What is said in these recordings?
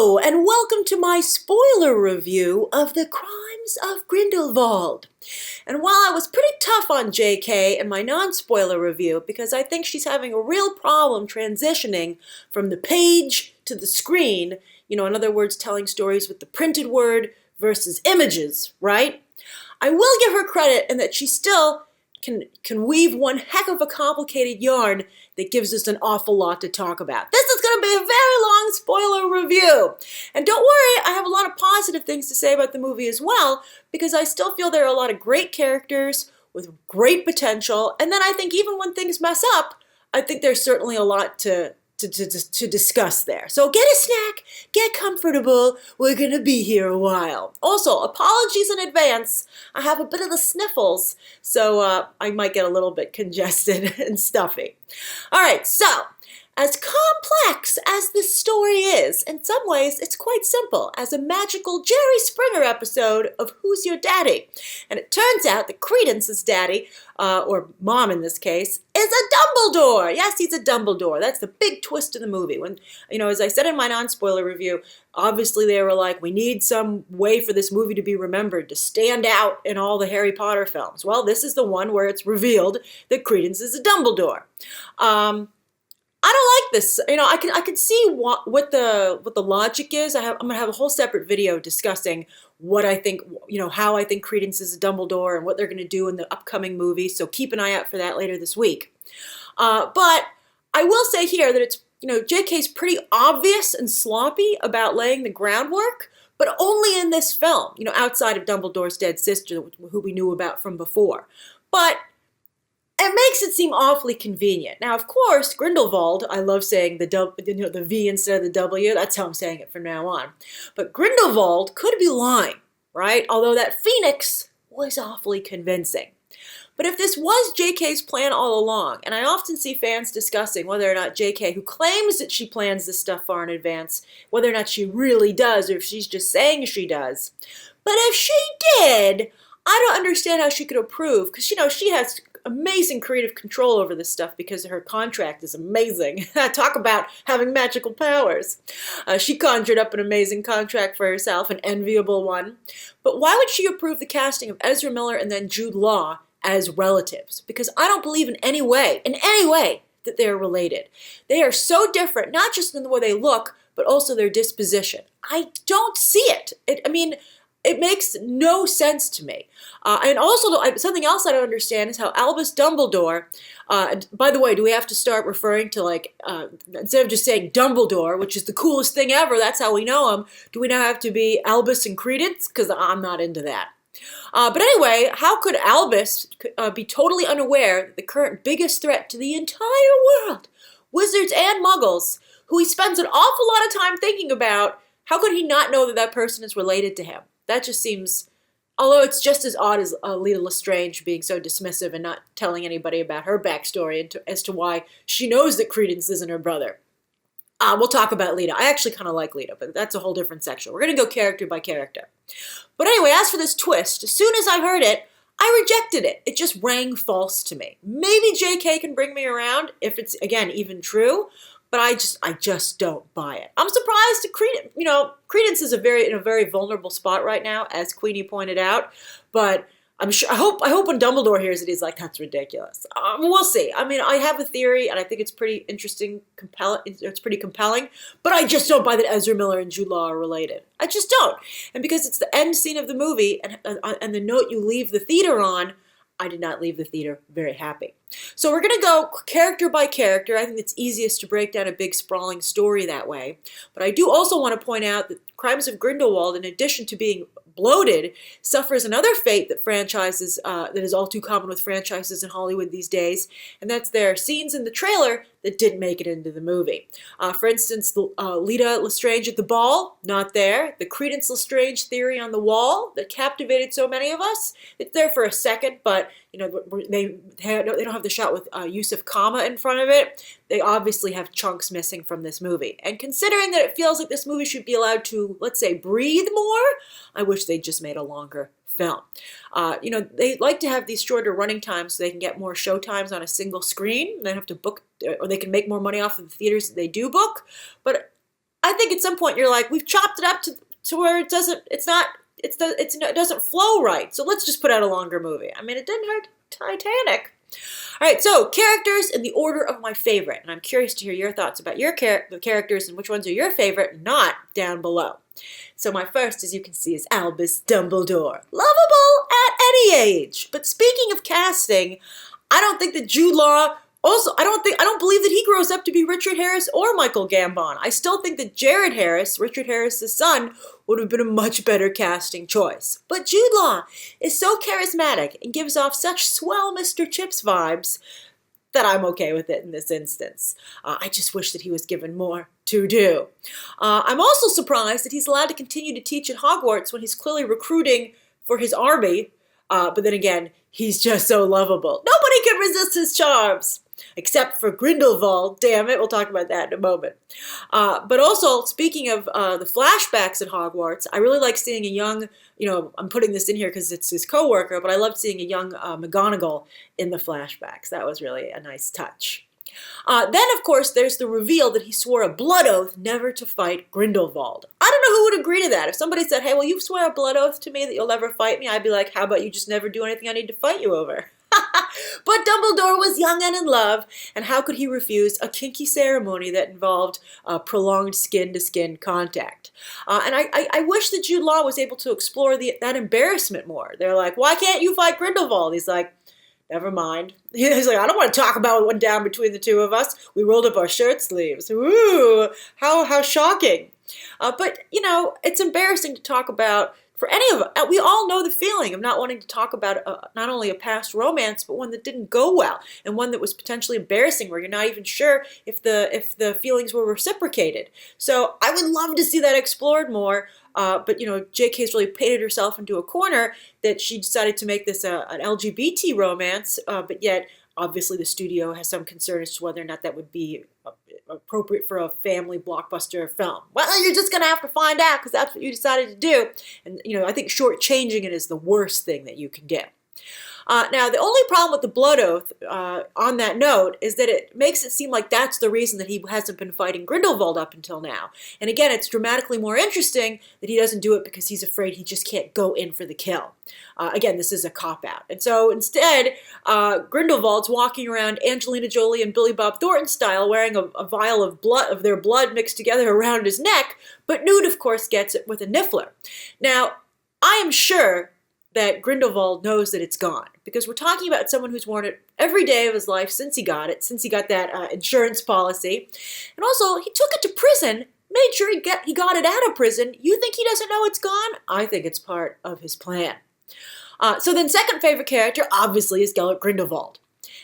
Hello, and welcome to my spoiler review of the Crimes of Grindelwald. And while I was pretty tough on JK in my non-spoiler review, because I think she's having a real problem transitioning from the page to the screen, in other words, telling stories with the printed word versus images, right? I will give her credit in that she still can weave one heck of a complicated yarn that gives us an awful lot to talk about. This is going to be a very long spoiler review. And don't worry, I have a lot of positive things to say about the movie as well, because I still feel there are a lot of great characters with great potential. And then I think even when things mess up, I think there's certainly a lot to discuss there. So get a snack, get comfortable, we're gonna be here a while. Also, apologies in advance, I have a bit of the sniffles, so I might get a little bit congested and stuffy. Alright, so, as complex as this story is, in some ways it's quite simple, as a magical Jerry Springer episode of Who's Your Daddy? And it turns out that Credence's daddy, or mom in this case, is a Dumbledore. Yes, he's a Dumbledore. That's the big twist in the movie. When, as I said in my non-spoiler review, obviously they were like, we need some way for this movie to be remembered, to stand out in all the Harry Potter films. Well, this is the one where it's revealed that Credence is a Dumbledore. I don't like this. I can see what the logic is. I'm gonna have a whole separate video discussing what I think, how I think Credence is a Dumbledore and what they're gonna do in the upcoming movie. So keep an eye out for that later this week. But I will say here that it's, JK's pretty obvious and sloppy about laying the groundwork, but only in this film. Outside of Dumbledore's dead sister, who we knew about from before. But it makes it seem awfully convenient. Now, of course, Grindelwald, I love saying the V instead of the W. That's how I'm saying it from now on. But Grindelwald could be lying, right? Although that phoenix was awfully convincing. But if this was JK's plan all along, and I often see fans discussing whether or not JK, who claims that she plans this stuff far in advance, whether or not she really does, or if she's just saying she does. But if she did, I don't understand how she could approve, because, she has amazing creative control over this stuff because her contract is amazing. Talk about having magical powers. She conjured up an amazing contract for herself, an enviable one. But why would she approve the casting of Ezra Miller and then Jude Law as relatives? Because I don't believe in any way, that they're related. They are so different, not just in the way they look, but also their disposition. I don't see it. It makes no sense to me. And also, something else I don't understand is how Albus Dumbledore, by the way, do we have to start referring to, instead of just saying Dumbledore, which is the coolest thing ever, that's how we know him, do we now have to be Albus and Credence? Because I'm not into that. But anyway, how could Albus be totally unaware that the current biggest threat to the entire world, wizards and muggles, who he spends an awful lot of time thinking about, how could he not know that that person is related to him? That just seems, although it's just as odd as Leta Lestrange being so dismissive and not telling anybody about her backstory as to why she knows that Credence isn't her brother. We'll talk about Leta. I actually kind of like Leta, but that's a whole different section. We're going to go character by character. But anyway, as for this twist, as soon as I heard it, I rejected it. It just rang false to me. Maybe JK can bring me around if it's, again, even true. But I just don't buy it. I'm surprised that Credence is in a very vulnerable spot right now, as Queenie pointed out. But I hope when Dumbledore hears it, he's like, that's ridiculous. We'll see. I have a theory, and I think it's pretty interesting, it's pretty compelling. But I just don't buy that Ezra Miller and Jude Law are related. I just don't. And because it's the end scene of the movie, and the note you leave the theater on, I did not leave the theater very happy. So we're going to go character by character. I think it's easiest to break down a big sprawling story that way. But I do also want to point out that Crimes of Grindelwald, in addition to being bloated, suffers another fate that that is all too common with franchises in Hollywood these days, and that's there are scenes in the trailer that didn't make it into the movie. For instance, Leta Lestrange at the ball, not there. The Credence Lestrange theory on the wall that captivated so many of us, it's there for a second, but they don't have the shot with use of comma in front of it. They obviously have chunks missing from this movie. And considering that it feels like this movie should be allowed to, let's say, breathe more, I wish they just made a longer film. They like to have these shorter running times so they can get more show times on a single screen. They don't have to book, or they can make more money off of the theaters that they do book. But I think at some point you're like, we've chopped it up to where it doesn't flow right. So let's just put out a longer movie. I mean, it didn't hurt Titanic. All right, so characters in the order of my favorite. And I'm curious to hear your thoughts about the characters and which ones are your favorite, not down below. So my first, as you can see, is Albus Dumbledore. Lovable at any age. But speaking of casting, I don't think that Jude Law, also, I don't believe that he grows up to be Richard Harris or Michael Gambon. I still think that Jared Harris, Richard Harris's son, would have been a much better casting choice. But Jude Law is so charismatic and gives off such swell Mr. Chips vibes that I'm okay with it in this instance. I just wish that he was given more to do. I'm also surprised that he's allowed to continue to teach at Hogwarts when he's clearly recruiting for his army. But then again, he's just so lovable. Nobody can resist his charms. Except for Grindelwald, damn it, we'll talk about that in a moment. But also, speaking of the flashbacks at Hogwarts, I really like seeing a young, I'm putting this in here because it's his co-worker, but I loved seeing a young McGonagall in the flashbacks. That was really a nice touch. Then, of course, there's the reveal that he swore a blood oath never to fight Grindelwald. I don't know who would agree to that. If somebody said, hey, well, you swear a blood oath to me that you'll never fight me, I'd be like, how about you just never do anything I need to fight you over? But Dumbledore was young and in love, and how could he refuse a kinky ceremony that involved prolonged skin-to-skin contact? And I wish that Jude Law was able to explore that embarrassment more. They're like, why can't you fight Grindelwald? He's like, never mind. He's like, I don't want to talk about what went down between the two of us. We rolled up our shirt sleeves. Ooh, how shocking. But, it's embarrassing to talk about for any of us. We all know the feeling of not wanting to talk about not only a past romance, but one that didn't go well, and one that was potentially embarrassing, where you're not even sure if the feelings were reciprocated. So I would love to see that explored more. But JK's really painted herself into a corner that she decided to make this an LGBT romance, but yet obviously the studio has some concern as to whether or not that would be appropriate for a family blockbuster film. Well, you're just going to have to find out because that's what you decided to do. And, I think shortchanging it is the worst thing that you can do. Now, the only problem with the blood oath, on that note, is that it makes it seem like that's the reason that he hasn't been fighting Grindelwald up until now. And again, it's dramatically more interesting that he doesn't do it because he's afraid he just can't go in for the kill. Again, this is a cop-out. And so instead, Grindelwald's walking around Angelina Jolie and Billy Bob Thornton style, wearing a vial of their blood mixed together around his neck, but Newt, of course, gets it with a niffler. Now, I am sure that Grindelwald knows that it's gone, because we're talking about someone who's worn it every day of his life since he got that insurance policy. And also, he took it to prison, made sure he got it out of prison. You think he doesn't know it's gone? I think it's part of his plan. So then second favorite character, obviously, is Gellert Grindelwald.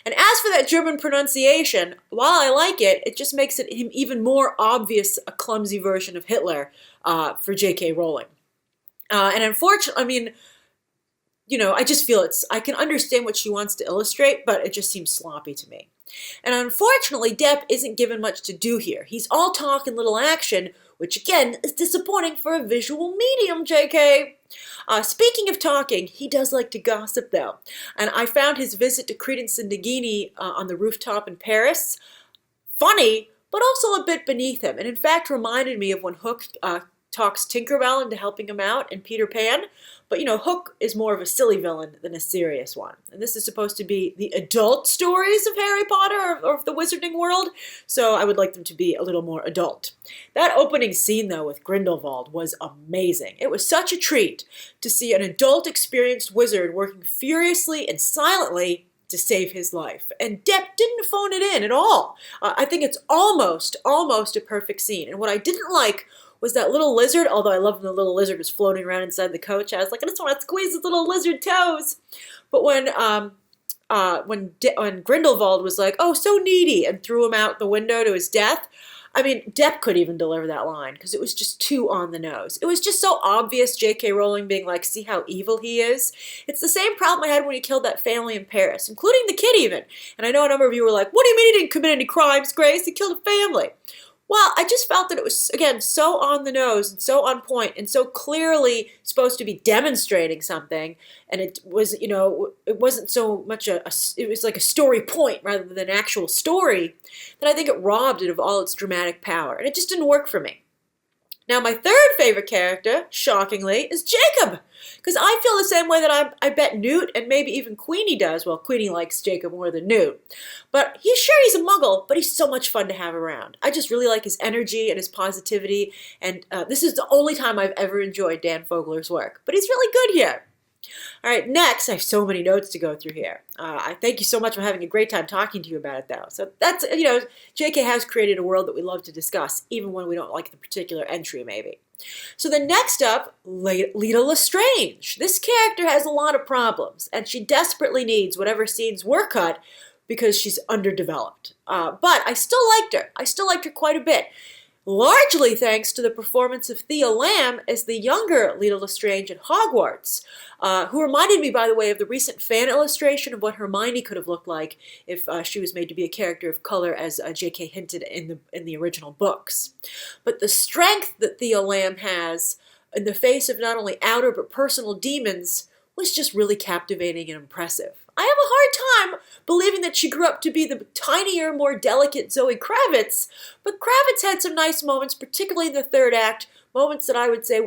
And as for that German pronunciation, while I like it, it just makes it him even more obvious a clumsy version of Hitler for J.K. Rowling. And unfortunately, I just feel I can understand what she wants to illustrate, but it just seems sloppy to me. And unfortunately, Depp isn't given much to do here. He's all talk and little action, which again is disappointing for a visual medium, JK. Speaking of talking, he does like to gossip though. And I found his visit to Credence Nagini on the rooftop in Paris funny, but also a bit beneath him. And in fact reminded me of when Hook talks Tinkerbell into helping him out in Peter Pan. But, Hook is more of a silly villain than a serious one. And this is supposed to be the adult stories of Harry Potter or of the wizarding world, so I would like them to be a little more adult. That opening scene, though, with Grindelwald was amazing. It was such a treat to see an adult experienced wizard working furiously and silently to save his life. And Depp didn't phone it in at all. I think it's almost a perfect scene. And what I didn't like was that little lizard, although I love when the little lizard was floating around inside the coach. I was like, I just want to squeeze his little lizard toes. But when Grindelwald was like, oh, so needy, and threw him out the window to his death, Depp couldn't even deliver that line because it was just too on the nose. It was just so obvious, J.K. Rowling being like, see how evil he is? It's the same problem I had when he killed that family in Paris, including the kid even. And I know a number of you were like, what do you mean he didn't commit any crimes, Grace? He killed a family. Well, I just felt that it was, again, so on the nose and so on point and so clearly supposed to be demonstrating something. And it was, it wasn't so much it was like a story point rather than an actual story, that I think it robbed it of all its dramatic power. And it just didn't work for me. Now, my third favorite character, shockingly, is Jacob. Because I feel the same way that I bet Newt and maybe even Queenie does. Well, Queenie likes Jacob more than Newt. But he's a muggle, but he's so much fun to have around. I just really like his energy and his positivity. And this is the only time I've ever enjoyed Dan Fogler's work. But he's really good here. All right, next, I have so many notes to go through here. I thank you so much for having a great time talking to you about it, though. So that's, JK has created a world that we love to discuss, even when we don't like the particular entry, maybe. So then next up, Leta Lestrange. This character has a lot of problems, and she desperately needs whatever scenes were cut because she's underdeveloped. But I still liked her. I still liked her quite a bit. Largely thanks to the performance of Thea Lamb as the younger Leta Lestrange at Hogwarts, who reminded me, by the way, of the recent fan illustration of what Hermione could have looked like if she was made to be a character of color, as J.K. hinted in the original books. But the strength that Thea Lamb has in the face of not only outer but personal demons was just really captivating and impressive. I have a hard time believing that she grew up to be the tinier, more delicate Zoe Kravitz, but Kravitz had some nice moments, particularly in the third act, moments that I would say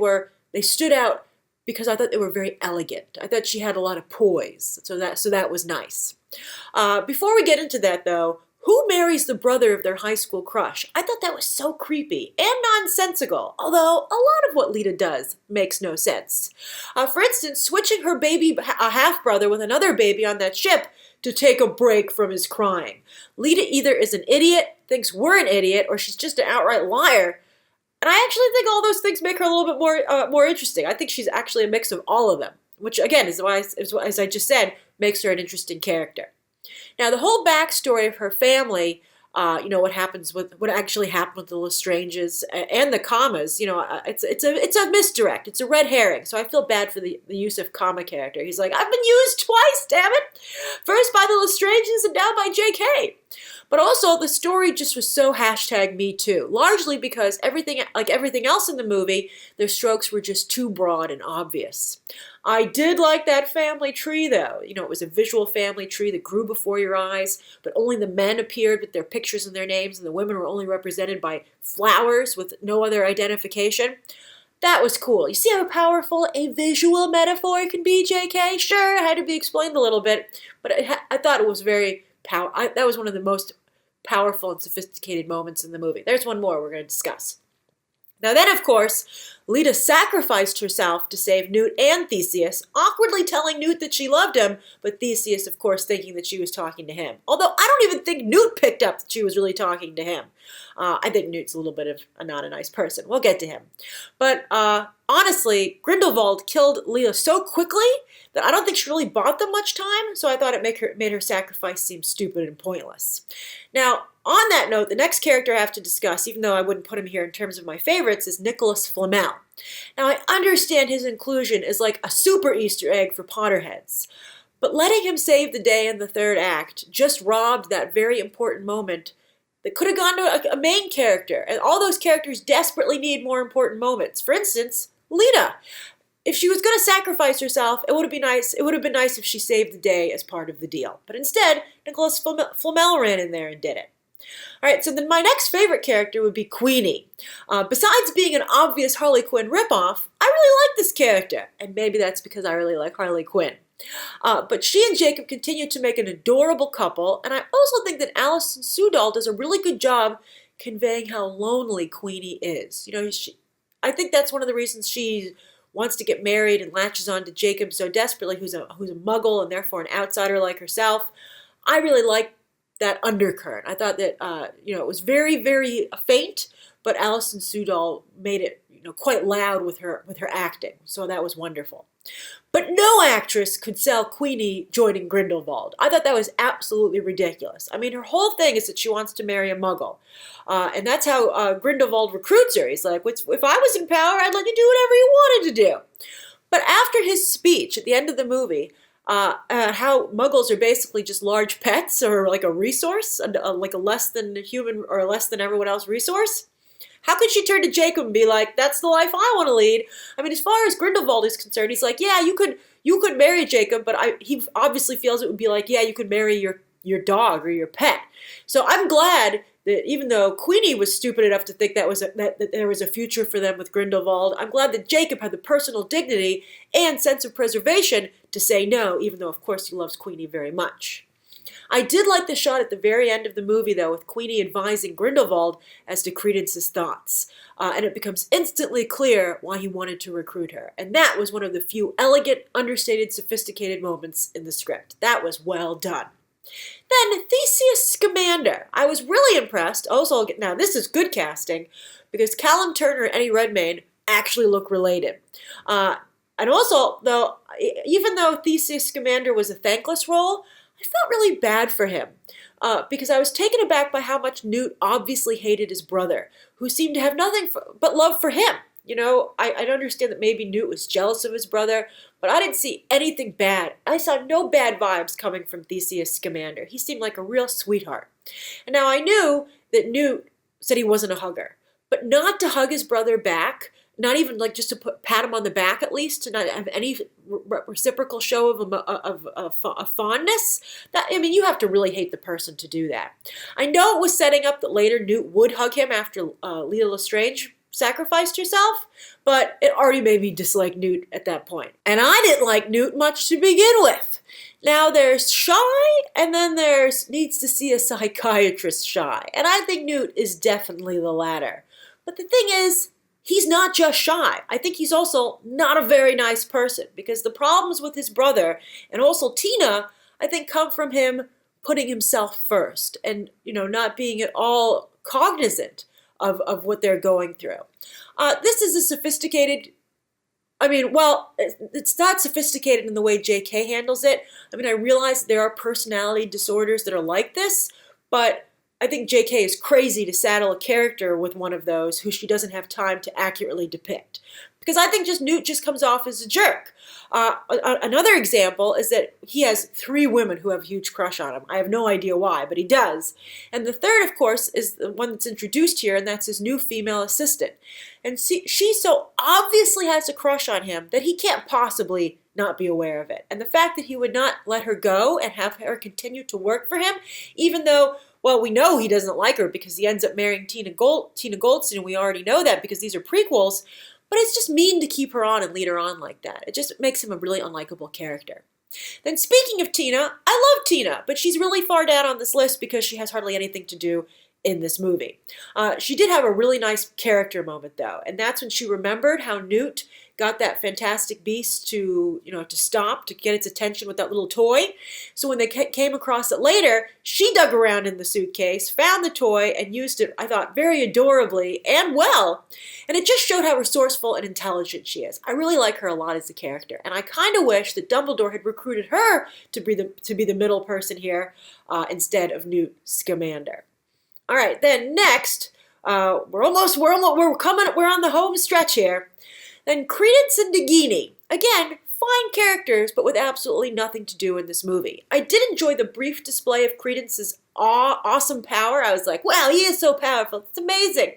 they stood out because I thought they were very elegant. I thought she had a lot of poise, so that was nice. Before we get into that, though, who marries the brother of their high school crush? I thought that was so creepy and nonsensical, although a lot of what Leta does makes no sense. For instance, switching her baby half-brother with another baby on that ship to take a break from his crying. Leta either is an idiot, thinks we're an idiot, or she's just an outright liar. And I actually think all those things make her a little bit more interesting. I think she's actually a mix of all of them, which, again, is why, as I just said, makes her an interesting character. Now, the whole backstory of her family, what actually happened with the Lestranges and the commas, it's a misdirect. It's a red herring. So I feel bad for the use of comma character. He's like, I've been used twice, damn it. First by the Lestranges and now by JK. But also, the story just was so #MeToo, largely because everything else in the movie, their strokes were just too broad and obvious. I did like that family tree, though. It was a visual family tree that grew before your eyes, but only the men appeared with their pictures and their names, and the women were only represented by flowers with no other identification. That was cool. You see how powerful a visual metaphor can be, JK? Sure, it had to be explained a little bit, but I thought it was very that was one of the most powerful and sophisticated moments in the movie. There's one more we're going to discuss. Now then, of course, Leta sacrificed herself to save Newt and Theseus, awkwardly telling Newt that she loved him, but Theseus, of course, thinking that she was talking to him. Although I don't even think Newt picked up that she was really talking to him. I think Newt's a little bit of not a nice person. We'll get to him. But honestly, Grindelwald killed Leta so quickly that I don't think she really bought them much time, so I thought it made her sacrifice seem stupid and pointless. Now, on that note, the next character I have to discuss, even though I wouldn't put him here in terms of my favorites, is Nicolas Flamel. Now, I understand his inclusion is like a super Easter egg for Potterheads, but letting him save the day in the third act just robbed that very important moment that could have gone to a main character, and all those characters desperately need more important moments. For instance, Leta. If she was going to sacrifice herself, it would have been nice. It would have been nice if she saved the day as part of the deal. But instead, Nicolas Flamel ran in there and did it. All right, so then my next favorite character would be Queenie. Besides being an obvious Harley Quinn ripoff, I really like this character, and maybe that's because I really like Harley Quinn. But she and Jacob continue to make an adorable couple, and I also think that Alison Sudol does a really good job conveying how lonely Queenie is. I think that's one of the reasons she wants to get married and latches on to Jacob so desperately, who's a muggle and therefore an outsider like herself. I really like that undercurrent. I thought that it was very, very faint, but Alison Sudol made it quite loud with her acting. So that was wonderful. But no actress could sell Queenie joining Grindelwald. I thought that was absolutely ridiculous. I mean, her whole thing is that she wants to marry a muggle. And that's how Grindelwald recruits her. He's like, if I was in power, I'd let you do whatever you wanted to do. But after his speech at the end of the movie, how muggles are basically just large pets or like a resource, like a less than human or less than everyone else resource, how could she turn to Jacob and be like, that's the life I want to lead? I mean, as far as Grindelwald is concerned, he's like, yeah, you could marry Jacob, but he obviously feels it would be like, yeah, you could marry your dog or your pet. So I'm glad that even though Queenie was stupid enough to think that there was a future for them with Grindelwald, I'm glad that Jacob had the personal dignity and sense of preservation to say no, even though, of course, he loves Queenie very much. I did like the shot at the very end of the movie, though, with Queenie advising Grindelwald as to Credence's thoughts. And it becomes instantly clear why he wanted to recruit her. And that was one of the few elegant, understated, sophisticated moments in the script. That was well done. Then Theseus Scamander. I was really impressed. Also, now this is good casting because Callum Turner and Eddie Redmayne actually look related. And also, though, even though Theseus Scamander was a thankless role, I felt really bad for him because I was taken aback by how much Newt obviously hated his brother, who seemed to have nothing but love for him. You know, I understand that maybe Newt was jealous of his brother, but I didn't see anything bad. I saw no bad vibes coming from Theseus Scamander. He seemed like a real sweetheart. And now I knew that Newt said he wasn't a hugger, but not to hug his brother back, not even like just to pat him on the back at least, to not have any reciprocal show of fondness. You have to really hate the person to do that. I know it was setting up that later Newt would hug him after Leta Lestrange sacrificed herself, but it already made me dislike Newt at that point. And I didn't like Newt much to begin with. Now there's shy, and then there's needs to see a psychiatrist shy. And I think Newt is definitely the latter. But the thing is, he's not just shy. I think he's also not a very nice person because the problems with his brother and also Tina, I think, come from him putting himself first and, not being at all cognizant of what they're going through. This is a sophisticated, it's not sophisticated in the way J.K. handles it. I realize there are personality disorders that are like this, but I think J.K. is crazy to saddle a character with one of those who she doesn't have time to accurately depict. Because I think Newt just comes off as a jerk. Another example is that he has 3 women who have a huge crush on him. I have no idea why, but he does. And the third, of course, is the one that's introduced here, and that's his new female assistant. And she so obviously has a crush on him that he can't possibly not be aware of it. And the fact that he would not let her go and have her continue to work for him, even though, well, we know he doesn't like her because he ends up marrying Tina Goldstein, and we already know that because these are prequels, but it's just mean to keep her on and lead her on like that. It just makes him a really unlikable character. Then speaking of Tina, I love Tina, but she's really far down on this list because she has hardly anything to do in this movie. She did have a really nice character moment, though, and that's when she remembered how Newt got that fantastic beast to stop, to get its attention with that little toy. So when they came across it later, she dug around in the suitcase, found the toy, and used it, I thought, very adorably and well. And it just showed how resourceful and intelligent she is. I really like her a lot as a character, and I kind of wish that Dumbledore had recruited her to be the middle person here instead of Newt Scamander. All right, then next, we're on the home stretch here. Then Credence and Nagini. Again, fine characters, but with absolutely nothing to do in this movie. I did enjoy the brief display of Credence's awesome power. I was like, wow, he is so powerful. It's amazing.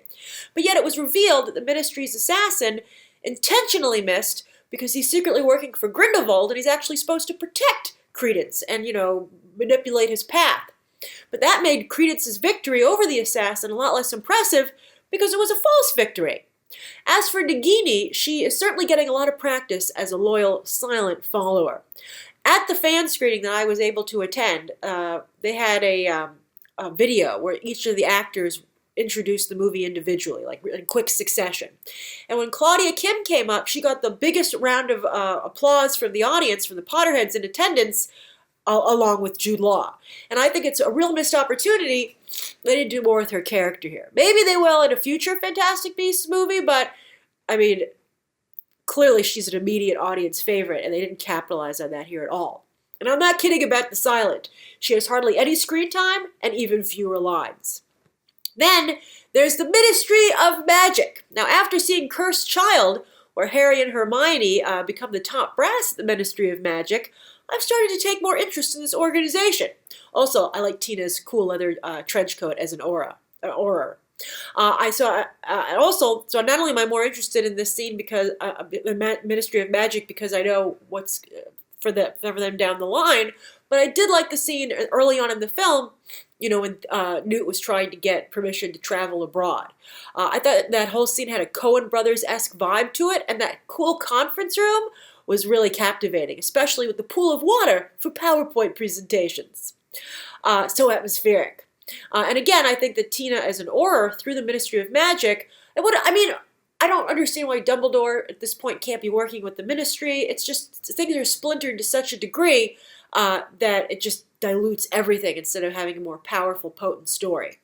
But yet it was revealed that the Ministry's assassin intentionally missed because he's secretly working for Grindelwald and he's actually supposed to protect Credence and, manipulate his path. But that made Credence's victory over the assassin a lot less impressive because it was a false victory. As for Nagini, she is certainly getting a lot of practice as a loyal, silent follower. At the fan screening that I was able to attend, they had a video where each of the actors introduced the movie individually, like in quick succession. And when Claudia Kim came up, she got the biggest round of applause from the audience, from the Potterheads in attendance, along with Jude Law. And I think it's a real missed opportunity. They didn't do more with her character here. Maybe they will in a future Fantastic Beasts movie, but, clearly she's an immediate audience favorite, and they didn't capitalize on that here at all. And I'm not kidding about the silent. She has hardly any screen time and even fewer lines. Then there's the Ministry of Magic. Now, after seeing Cursed Child, where Harry and Hermione become the top brass at the Ministry of Magic, I've started to take more interest in this organization. Also, I like Tina's cool leather trench coat as an aura. So not only am I more interested in this scene because the Ministry of Magic because I know what's for them down the line, But I did like the scene early on in the film, you know, when Newt was trying to get permission to travel abroad. I thought that whole scene had a Coen Brothers-esque vibe to it, and that cool conference room was really captivating, especially with the pool of water for PowerPoint presentations. So atmospheric. And again, I think that Tina as an Auror through the Ministry of Magic, I don't understand why Dumbledore at this point can't be working with the Ministry. It's just things are splintered to such a degree that it just dilutes everything instead of having a more powerful, potent story.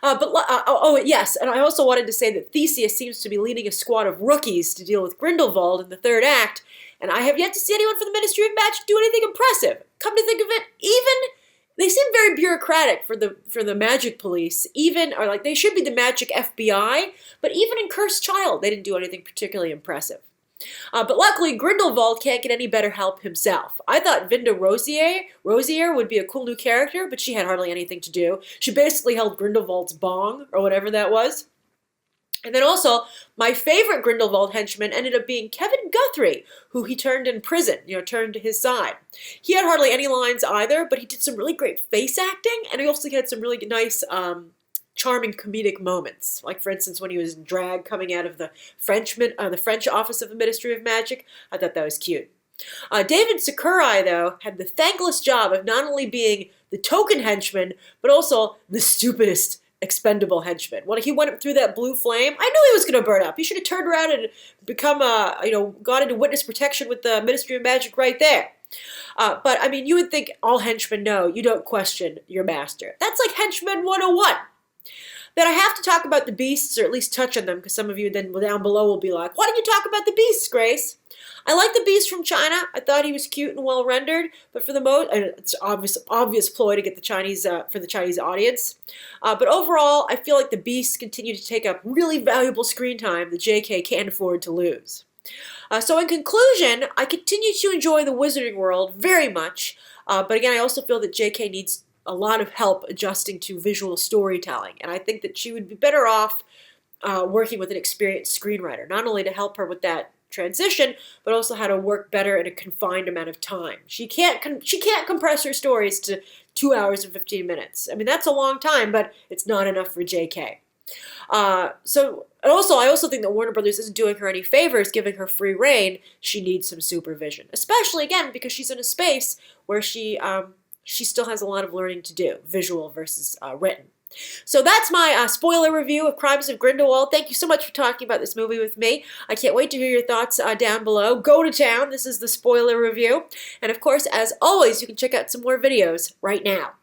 Yes, and I also wanted to say that Theseus seems to be leading a squad of rookies to deal with Grindelwald in the third act, and I have yet to see anyone from the Ministry of Magic do anything impressive. Come to think of it, they seem very bureaucratic for the magic police, or like they should be the magic FBI, but even in Cursed Child, they didn't do anything particularly impressive. But luckily, Grindelwald can't get any better help himself. I thought Vinda Rosier would be a cool new character, but she had hardly anything to do. She basically held Grindelwald's bong, or whatever that was. And then also, my favorite Grindelwald henchman ended up being Kevin Guthrie, who he turned in prison, turned to his side. He had hardly any lines either, but he did some really great face acting, and he also had some really nice charming comedic moments. Like, for instance, when he was in drag coming out of the French office of the Ministry of Magic. I thought that was cute. David Sakurai, though, had the thankless job of not only being the token henchman, but also the stupidest expendable henchman. When he went through that blue flame, I knew he was going to burn up. He should have turned around and become, got into witness protection with the Ministry of Magic right there. But, I mean, you would think all henchmen know you don't question your master. That's like Henchman 101. Then I have to talk about the beasts, or at least touch on them, because some of you then down below will be like, why didn't you talk about the beasts, Grace? I like the beast from China. I thought he was cute and well rendered, but for the most, it's obvious ploy to get the Chinese for the Chinese audience. But overall, I feel like the beasts continue to take up really valuable screen time that JK can't afford to lose. So in conclusion, I continue to enjoy the Wizarding World very much, but again, I also feel that JK needs a lot of help adjusting to visual storytelling, and I think that she would be better off working with an experienced screenwriter, not only to help her with that transition, but also how to work better in a confined amount of time. She can't compress her stories to 2 hours and 15 minutes. I mean, that's a long time, but it's not enough for JK. I also think that Warner Brothers isn't doing her any favors giving her free reign. She needs some supervision, especially, again, because she's in a space where she still has a lot of learning to do, visual versus written. So that's my spoiler review of Crimes of Grindelwald. Thank you so much for talking about this movie with me. I can't wait to hear your thoughts down below. Go to town. This is the spoiler review. And of course, as always, you can check out some more videos right now.